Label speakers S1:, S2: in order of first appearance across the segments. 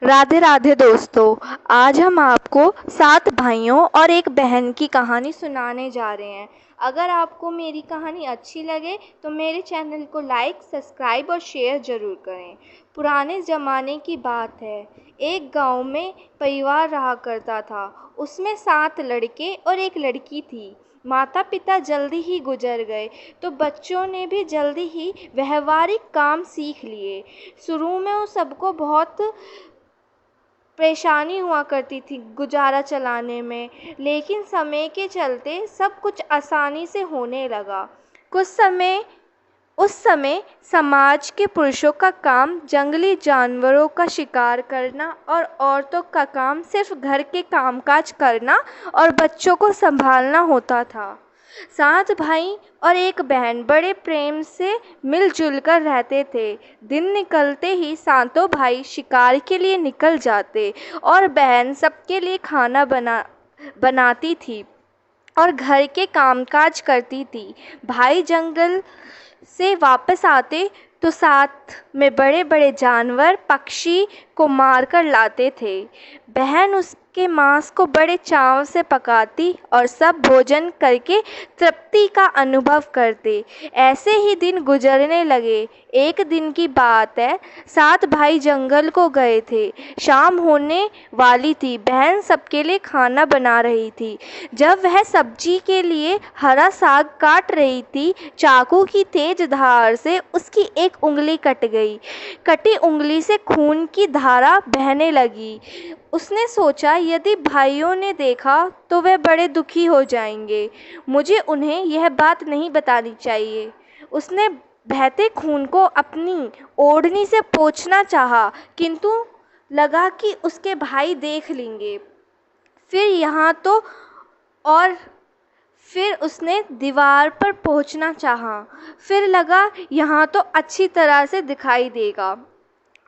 S1: राधे राधे दोस्तों। आज हम आपको 7 भाइयों और एक बहन की कहानी सुनाने जा रहे हैं। अगर आपको मेरी कहानी अच्छी लगे तो मेरे चैनल को लाइक, सब्सक्राइब और शेयर ज़रूर करें। पुराने ज़माने की बात है। एक गांव में परिवार रहा करता था। उसमें 7 लड़के और एक लड़की थी। माता पिता जल्दी ही गुजर गए तो बच्चों ने भी जल्दी ही व्यवहारिक काम सीख लिए। शुरू में उन सबको बहुत परेशानी हुआ करती थी गुजारा चलाने में, लेकिन समय के चलते सब कुछ आसानी से होने लगा। उस समय समाज के पुरुषों का काम जंगली जानवरों का शिकार करना और औरतों का काम सिर्फ घर के कामकाज करना और बच्चों को संभालना होता था। 7 भाई और एक बहन बड़े प्रेम से मिलजुल कर रहते थे। दिन निकलते ही सातों भाई शिकार के लिए निकल जाते और बहन सबके लिए खाना बनाती थी और घर के कामकाज करती थी। भाई जंगल से वापस आते तो साथ में बड़े बड़े जानवर, पक्षी को मारकर लाते थे। बहन उसके मांस को बड़े चाव से पकाती और सब भोजन करके तृप्ति का अनुभव करते। ऐसे ही दिन गुजरने लगे। एक दिन की बात है, 7 भाई जंगल को गए थे। शाम होने वाली थी। बहन सबके लिए खाना बना रही थी। जब वह सब्जी के लिए हरा साग काट रही थी, चाकू की तेज धार से उसकी एक उंगली कट गई। कटी उंगली से खून की धारा बहने लगी। उसने सोचा, यदि भाइयों ने देखा तो वे बड़े दुखी हो जाएंगे। मुझे उन्हें यह बात नहीं बतानी चाहिए। उसने बहते खून को अपनी ओढ़नी से पोंछना चाहा, किंतु लगा कि उसके भाई देख लेंगे। और फिर उसने दीवार पर पहुंचना चाहा। फिर लगा यहाँ तो अच्छी तरह से दिखाई देगा।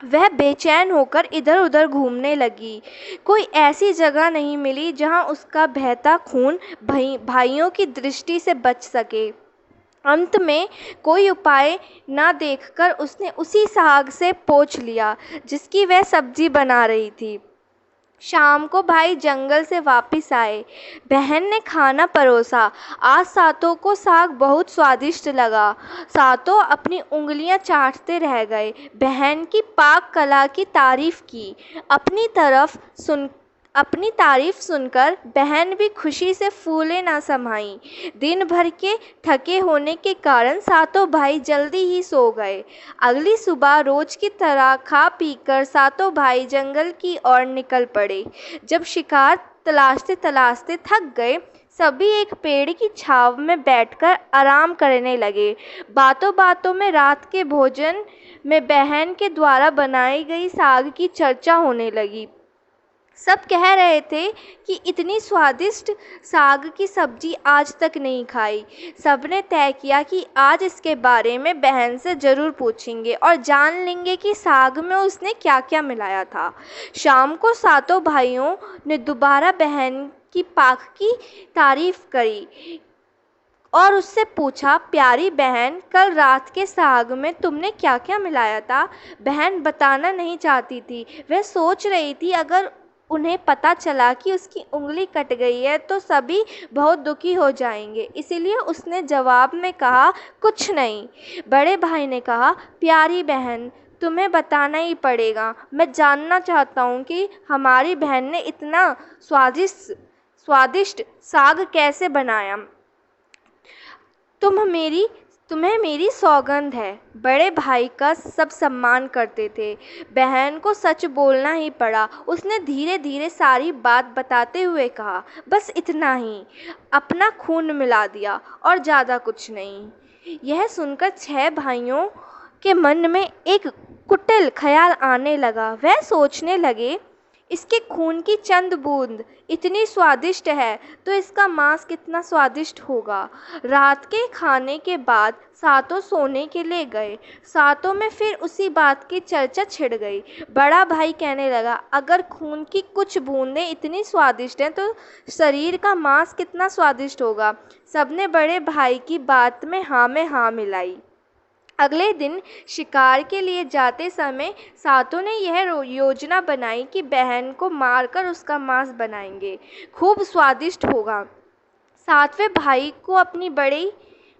S1: वह बेचैन होकर इधर उधर घूमने लगी। कोई ऐसी जगह नहीं मिली जहाँ उसका बहता खून भाइयों की दृष्टि से बच सके। अंत में कोई उपाय न देखकर उसने उसी साग से पोंछ लिया जिसकी वह सब्जी बना रही थी। शाम को भाई जंगल से वापस आए। बहन ने खाना परोसा। आज सातों को साग बहुत स्वादिष्ट लगा। सातों अपनी उंगलियां चाटते रह गए। बहन की पाक कला की तारीफ की। अपनी तारीफ सुनकर बहन भी खुशी से फूले ना समाई। दिन भर के थके होने के कारण सातों भाई जल्दी ही सो गए। अगली सुबह रोज की तरह खा पीकर सातों भाई जंगल की ओर निकल पड़े। जब शिकार तलाशते तलाशते थक गए, सभी एक पेड़ की छांव में बैठकर आराम करने लगे। बातों बातों में रात के भोजन में बहन के द्वारा बनाई गई साग की चर्चा होने लगी। सब कह रहे थे कि इतनी स्वादिष्ट साग की सब्जी आज तक नहीं खाई। सबने तय किया कि आज इसके बारे में बहन से ज़रूर पूछेंगे और जान लेंगे कि साग में उसने क्या क्या मिलाया था। शाम को सातों भाइयों ने दोबारा बहन की पाक की तारीफ करी और उससे पूछा, प्यारी बहन, कल रात के साग में तुमने क्या क्या मिलाया था? बहन बताना नहीं चाहती थी। वह सोच रही थी, अगर उन्हें पता चला कि उसकी उंगली कट गई है तो सभी बहुत दुखी हो जाएंगे। इसीलिए उसने जवाब में कहा, कुछ नहीं। बड़े भाई ने कहा, प्यारी बहन, तुम्हें बताना ही पड़ेगा। मैं जानना चाहता हूँ कि हमारी बहन ने इतना स्वादिष्ट साग कैसे बनाया। तुम्हें मेरी सौगंध है। बड़े भाई का सब सम्मान करते थे। बहन को सच बोलना ही पड़ा। उसने धीरे धीरे सारी बात बताते हुए कहा, बस इतना ही, अपना खून मिला दिया और ज़्यादा कुछ नहीं। यह सुनकर 6 भाइयों के मन में एक कुटिल ख्याल आने लगा। वह सोचने लगे, इसके खून की चंद बूंद इतनी स्वादिष्ट है तो इसका मांस कितना स्वादिष्ट होगा। रात के खाने के बाद सातों सोने के लिए गए। सातों में फिर उसी बात की चर्चा छिड़ गई। बड़ा भाई कहने लगा, अगर खून की कुछ बूंदें इतनी स्वादिष्ट हैं तो शरीर का मांस कितना स्वादिष्ट होगा। सबने बड़े भाई की बात में हाँ मिलाई। अगले दिन शिकार के लिए जाते समय सातों ने यह योजना बनाई कि बहन को मारकर उसका मांस बनाएंगे। खूब स्वादिष्ट होगा। सातवें भाई को अपनी बड़े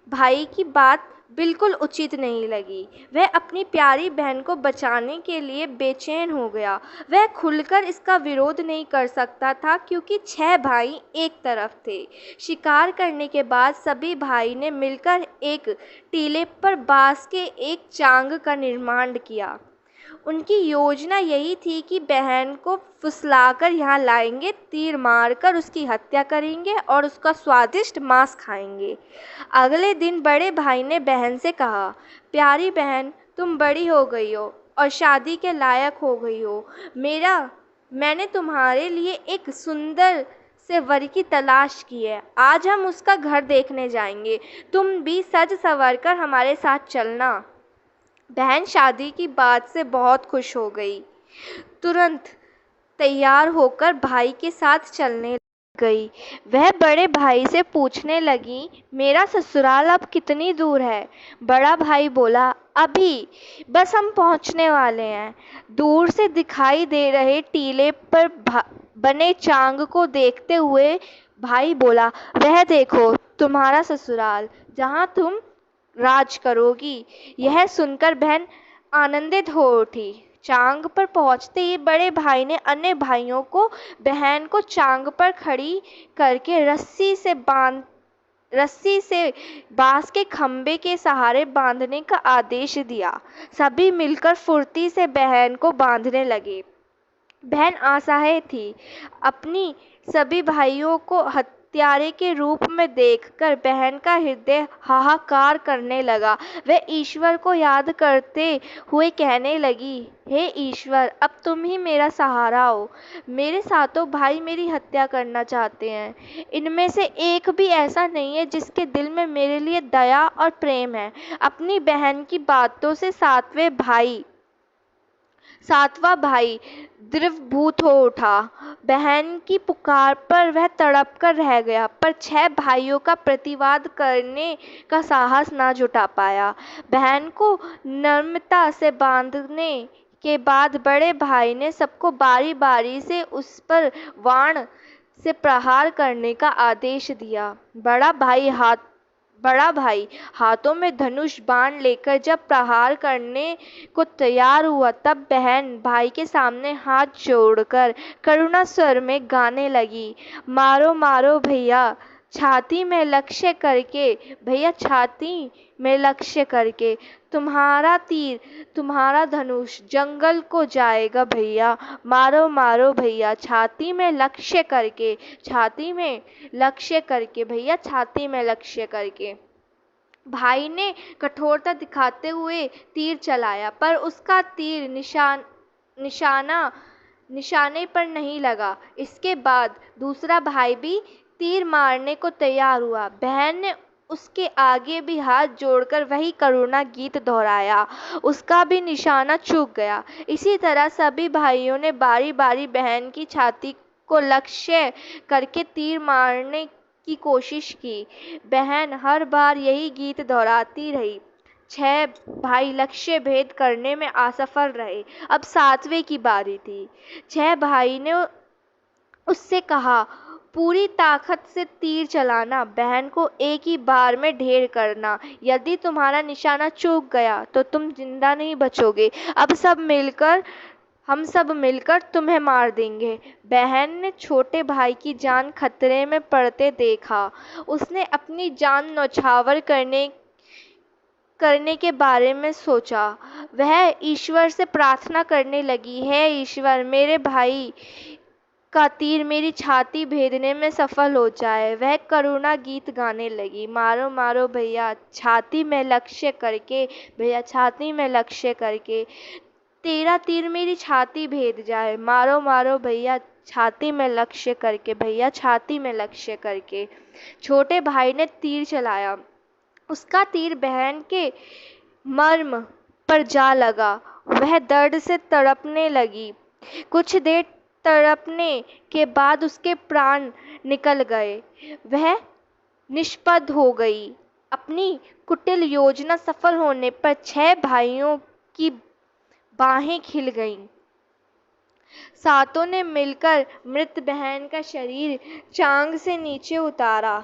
S1: भाई की बात बिल्कुल उचित नहीं लगी। वह अपनी प्यारी बहन को बचाने के लिए बेचैन हो गया। वह खुलकर इसका विरोध नहीं कर सकता था क्योंकि 6 भाई एक तरफ थे। शिकार करने के बाद सभी भाई ने मिलकर एक टीले पर बांस के एक चांग का निर्माण किया। उनकी योजना यही थी कि बहन को फुसलाकर यहाँ लाएंगे, तीर मारकर उसकी हत्या करेंगे और उसका स्वादिष्ट मांस खाएंगे। अगले दिन बड़े भाई ने बहन से कहा, प्यारी बहन, तुम बड़ी हो गई हो और शादी के लायक हो गई हो। मैंने तुम्हारे लिए एक सुंदर से वर की तलाश की है। आज हम उसका घर देखने जाएंगे। तुम भी सज संवर कर हमारे साथ चलना। बहन शादी की बात से बहुत खुश हो गई। तुरंत तैयार होकर भाई के साथ चलने गई। वह बड़े भाई से पूछने लगी, मेरा ससुराल अब कितनी दूर है? बड़ा भाई बोला, अभी बस हम पहुंचने वाले हैं। दूर से दिखाई दे रहे टीले पर बने चांग को देखते हुए भाई बोला, वह देखो तुम्हारा ससुराल, जहां तुम राज करोगी। यह सुनकर बहन आनंदित हो उठी। चांग पर पहुंचते ही बड़े भाई ने अन्य भाइयों को बहन को चांग पर खड़ी करके रस्सी से बांस के खंभे के सहारे बांधने का आदेश दिया। सभी मिलकर फुर्ती से बहन को बांधने लगे। बहन असहाय थी। अपनी सभी भाइयों को हत्यारे के रूप में देखकर बहन का हृदय हाहाकार करने लगा। वह ईश्वर को याद करते हुए कहने लगी, हे ईश्वर, अब तुम ही मेरा सहारा हो। मेरे सातों भाई मेरी हत्या करना चाहते हैं। इनमें से एक भी ऐसा नहीं है जिसके दिल में मेरे लिए दया और प्रेम है। अपनी बहन की बातों से सातवां भाई द्रवभूत हो उठा। बहन की पुकार पर वह तड़प कर रह गया, पर 6 भाइयों का प्रतिवाद करने का साहस न जुटा पाया। बहन को नम्रता से बांधने के बाद बड़े भाई ने सबको बारी बारी से उस पर बाण से प्रहार करने का आदेश दिया। बड़ा भाई हाथों में धनुष बाण लेकर जब प्रहार करने को तैयार हुआ, तब बहन भाई के सामने हाथ जोड़कर करुणा स्वर में गाने लगी, मारो मारो भैया छाती में लक्ष्य करके, भैया छाती में लक्ष्य करके, तुम्हारा तीर तुम्हारा धनुष जंगल को जाएगा भैया, मारो मारो भैया छाती में लक्ष्य करके, छाती में लक्ष्य करके, भैया छाती में लक्ष्य करके। भाई ने कठोरता दिखाते हुए तीर चलाया, पर उसका तीर निशाने पर नहीं लगा। इसके बाद दूसरा भाई भी तीर मारने को तैयार हुआ। बहन ने उसके आगे भी हाथ जोड़कर वही करुणा गीत दोहराया। उसका भी निशाना चूक गया। इसी तरह सभी भाइयों ने बारी बारी बहन की छाती को लक्ष्य करके तीर मारने की कोशिश की। बहन हर बार यही गीत दोहराती रही। 6 भाई लक्ष्य भेद करने में असफल रहे। अब 7वें की बारी थी। 6 भाई ने उससे कहा, पूरी ताकत से तीर चलाना, बहन को एक ही बार में ढेर करना। यदि तुम्हारा निशाना चूक गया तो तुम जिंदा नहीं बचोगे। हम सब मिलकर तुम्हें मार देंगे। बहन ने छोटे भाई की जान खतरे में पड़ते देखा। उसने अपनी जान न्यौछावर करने के बारे में सोचा। वह ईश्वर से प्रार्थना करने लगी, हे ईश्वर, मेरे भाई का तीर मेरी छाती भेदने में सफल हो जाए। वह करुणा गीत गाने लगी, मारो मारो भैया छाती में लक्ष्य करके, भैया छाती में लक्ष्य करके, तेरा तीर मेरी छाती भेद जाए। मारो मारो भैया छाती में लक्ष्य करके, भैया छाती में लक्ष्य करके। छोटे भाई ने तीर चलाया। उसका तीर बहन के मर्म पर जा लगा। वह दर्द से तड़पने लगी। कुछ देर तड़पने के बाद उसके प्राण निकल गए। वह निष्पद हो गई। अपनी कुटिल योजना सफल होने पर 6 भाइयों की बाहें खिल गईं। सातों ने मिलकर मृत बहन का शरीर चांग से नीचे उतारा।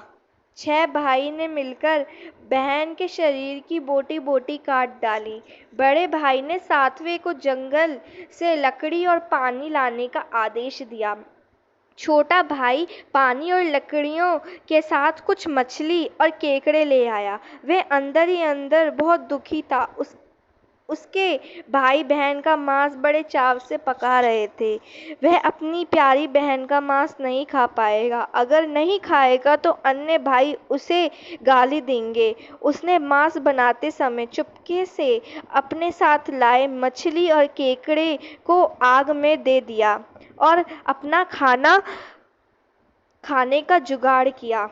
S1: 6 भाई ने मिलकर बहन के शरीर की बोटी बोटी काट डाली। बड़े भाई ने 7वें को जंगल से लकड़ी और पानी लाने का आदेश दिया। छोटा भाई पानी और लकड़ियों के साथ कुछ मछली और केकड़े ले आया। वह अंदर ही अंदर बहुत दुखी था। उसके भाई बहन का मांस बड़े चाव से पका रहे थे। वह अपनी प्यारी बहन का मांस नहीं खा पाएगा। अगर नहीं खाएगा तो अन्य भाई उसे गाली देंगे। उसने मांस बनाते समय चुपके से अपने साथ लाए मछली और केकड़े को आग में दे दिया और अपना खाने का जुगाड़ किया।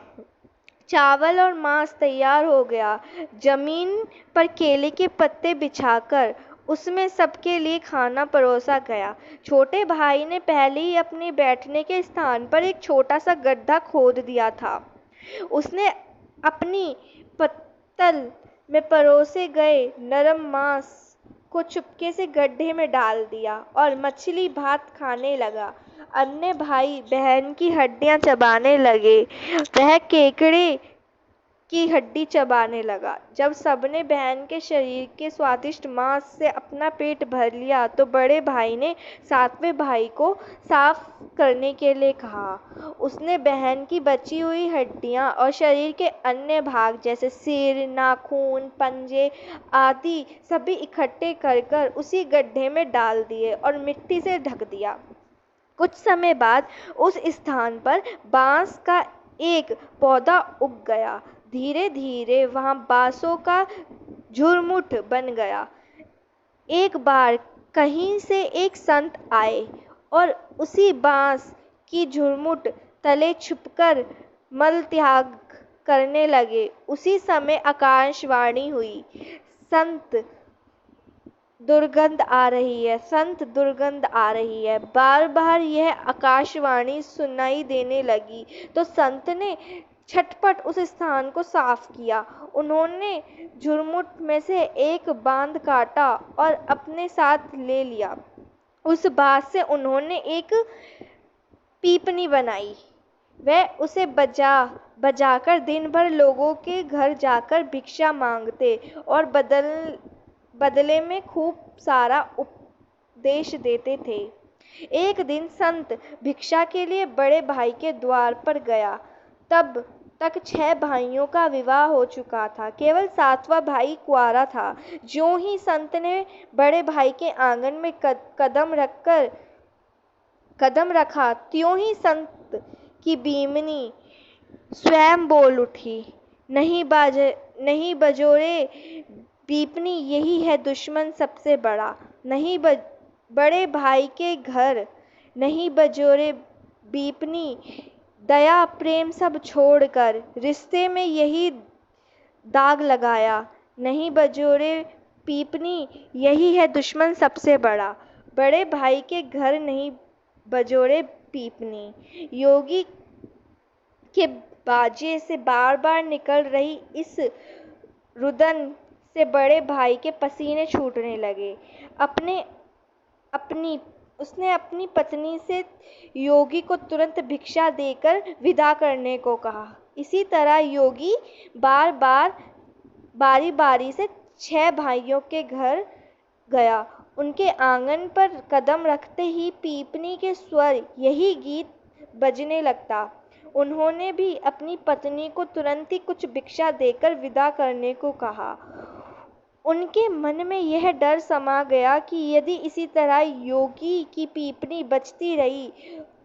S1: चावल और मांस तैयार हो गया। जमीन पर केले के पत्ते बिछाकर उसमें सबके लिए खाना परोसा गया। छोटे भाई ने पहले ही अपने बैठने के स्थान पर एक छोटा सा गड्ढा खोद दिया था। उसने अपनी पत्तल में परोसे गए नरम मांस को चुपके से गड्ढे में डाल दिया और मछली भात खाने लगा। अन्य भाई बहन की हड्डियां चबाने लगे। वह केकड़े की हड्डी चबाने लगा। जब सबने बहन के शरीर के स्वादिष्ट मांस से अपना पेट भर लिया तो बड़े भाई ने 7वें भाई को साफ करने के लिए कहा। उसने बहन की बची हुई हड्डियां और शरीर के अन्य भाग जैसे सिर, नाखून, पंजे आदि सभी इकट्ठे कर उसी गड्ढे में डाल दिए और मिट्टी से ढक दिया। कुछ समय बाद उस स्थान पर बांस का एक पौधा उग गया। धीरे धीरे वहां बांसों का झुरमुट बन गया। एक बार कहीं से एक संत आए और उसी बांस की झुरमुट तले छुपकर मल त्याग करने लगे। उसी समय आकाशवाणी हुई, संत दुर्गंध आ रही है, संत दुर्गंध आ रही है। बार बार यह आकाशवाणी सुनाई देने लगी तो संत ने झटपट उस स्थान को साफ किया। उन्होंने झुरमुट में से एक बांध काटा और अपने साथ ले लिया। उस बांस से उन्होंने एक पीपनी बनाई। वह उसे बजाकर दिन भर लोगों के घर जाकर भिक्षा मांगते और बदले में खूब सारा उपदेश देते थे। एक दिन संत भिक्षा के लिए बड़े भाई के द्वार पर गया। तब तक 6 भाइयों का विवाह हो चुका था। केवल 7वां भाई कुंवारा था। ज्यों ही संत ने बड़े भाई के आंगन में कदम रखा, त्यों ही संत की बीमनी स्वयं बोल उठी, नहीं बजोरे पीपनी, यही है दुश्मन सबसे बड़ा। नहीं बड़े भाई के घर, नहीं बजोरे पीपनी, दया प्रेम सब छोड़कर रिश्ते में यही दाग लगाया। नहीं बजोरे पीपनी, यही है दुश्मन सबसे बड़ा। बड़े भाई के घर नहीं बजोरे पीपनी। योगी के बाजे से बार बार निकल रही इस रुदन से बड़े भाई के पसीने छूटने लगे। उसने अपनी पत्नी से योगी को तुरंत भिक्षा देकर विदा करने को कहा। इसी तरह योगी बारी बारी से 6 भाइयों के घर गया। उनके आंगन पर कदम रखते ही पीपनी के स्वर यही गीत बजने लगता। उन्होंने भी अपनी पत्नी को तुरंत ही कुछ भिक्षा देकर विदा करने को कहा। उनके मन में यह डर समा गया कि यदि इसी तरह योगी की पीपनी बजती रही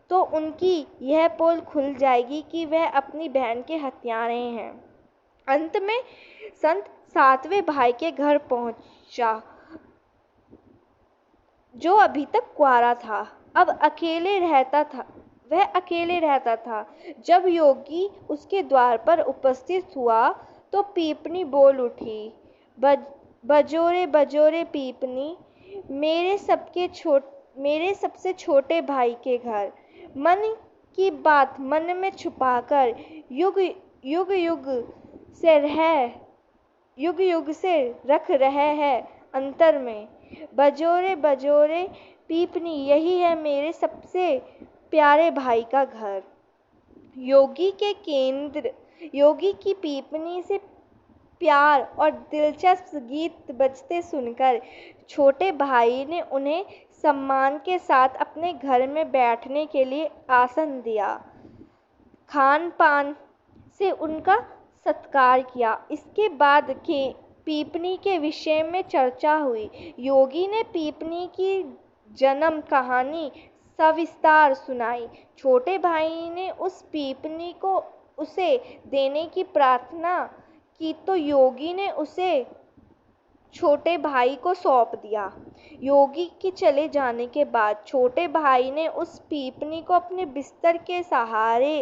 S1: तो उनकी यह पोल खुल जाएगी कि वह अपनी बहन के हत्यारे हैं। अंत में संत 7वें भाई के घर पहुंचा, जो अभी तक कुंवारा था। अब वह अकेले रहता था। जब योगी उसके द्वार पर उपस्थित हुआ तो पीपनी बोल उठी, बजोरे बजोरे पीपनी, मेरे सबसे छोटे भाई के घर। मन की बात मन में छुपाकर युग युग से रह युग युग से रख रहे हैं अंतर में। बजोरे बजोरे पीपनी, यही है मेरे सबसे प्यारे भाई का घर। योगी की पीपनी से प्यार और दिलचस्प गीत बजते सुनकर छोटे भाई ने उन्हें सम्मान के साथ अपने घर में बैठने के लिए आसन दिया। खान पान से उनका सत्कार किया। इसके बाद के पीपनी के विषय में चर्चा हुई। योगी ने पीपनी की जन्म कहानी सविस्तार सुनाई। छोटे भाई ने उस पीपनी को उसे देने की प्रार्थना की तो योगी ने उसे छोटे भाई को सौंप दिया। योगी के चले जाने के बाद छोटे भाई ने उस पीपनी को अपने बिस्तर के सहारे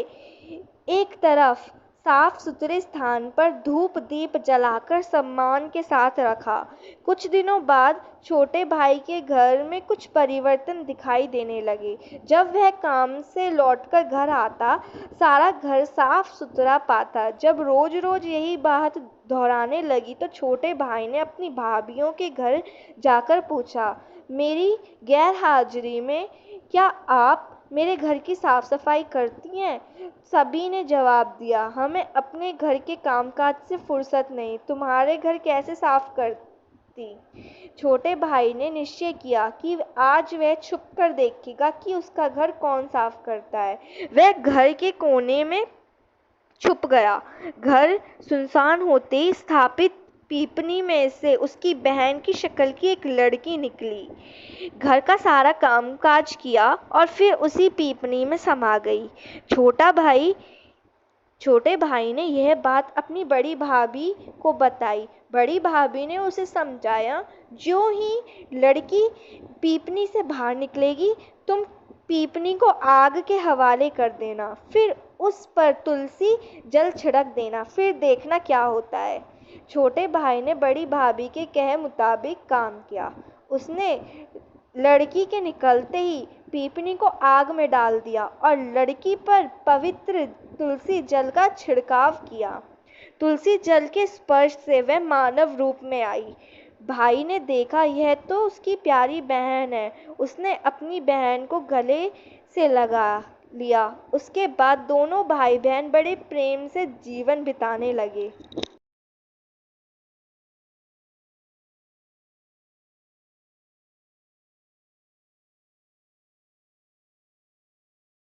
S1: एक तरफ साफ सुथरे स्थान पर धूप दीप जलाकर सम्मान के साथ रखा। कुछ दिनों बाद छोटे भाई के घर में कुछ परिवर्तन दिखाई देने लगे। जब वह काम से लौटकर घर आता, सारा घर साफ सुथरा पाता। जब रोज रोज यही बात दोहराने लगी तो छोटे भाई ने अपनी भाभीियों के घर जाकर पूछा, मेरी गैर हाजिरी में क्या आप मेरे घर की साफ सफाई करती हैं? सभी ने जवाब दिया, हमें अपने घर के कामकाज से फुर्सत नहीं, तुम्हारे घर कैसे साफ करती? छोटे भाई ने निश्चय किया कि आज वह छुप कर देखेगा कि उसका घर कौन साफ करता है। वह घर के कोने में छुप गया। घर सुनसान होते ही स्थापित पीपनी में से उसकी बहन की शक्ल की एक लड़की निकली। घर का सारा कामकाज किया और फिर उसी पीपनी में समा गई। छोटे भाई ने यह बात अपनी बड़ी भाभी को बताई। बड़ी भाभी ने उसे समझाया, जो ही लड़की पीपनी से बाहर निकलेगी, तुम पीपनी को आग के हवाले कर देना, फिर उस पर तुलसी जल छिड़क देना, फिर देखना क्या होता है। छोटे भाई ने बड़ी भाभी के कहे मुताबिक काम किया। उसने लड़की के निकलते ही पीपनी को आग में डाल दिया और लड़की पर पवित्र तुलसी जल का छिड़काव किया। तुलसी जल के स्पर्श से वह मानव रूप में आई। भाई ने देखा, यह तो उसकी प्यारी बहन है। उसने अपनी बहन को गले से लगा लिया। उसके बाद दोनों भाई बहन बड़े प्रेम से जीवन बिताने लगे।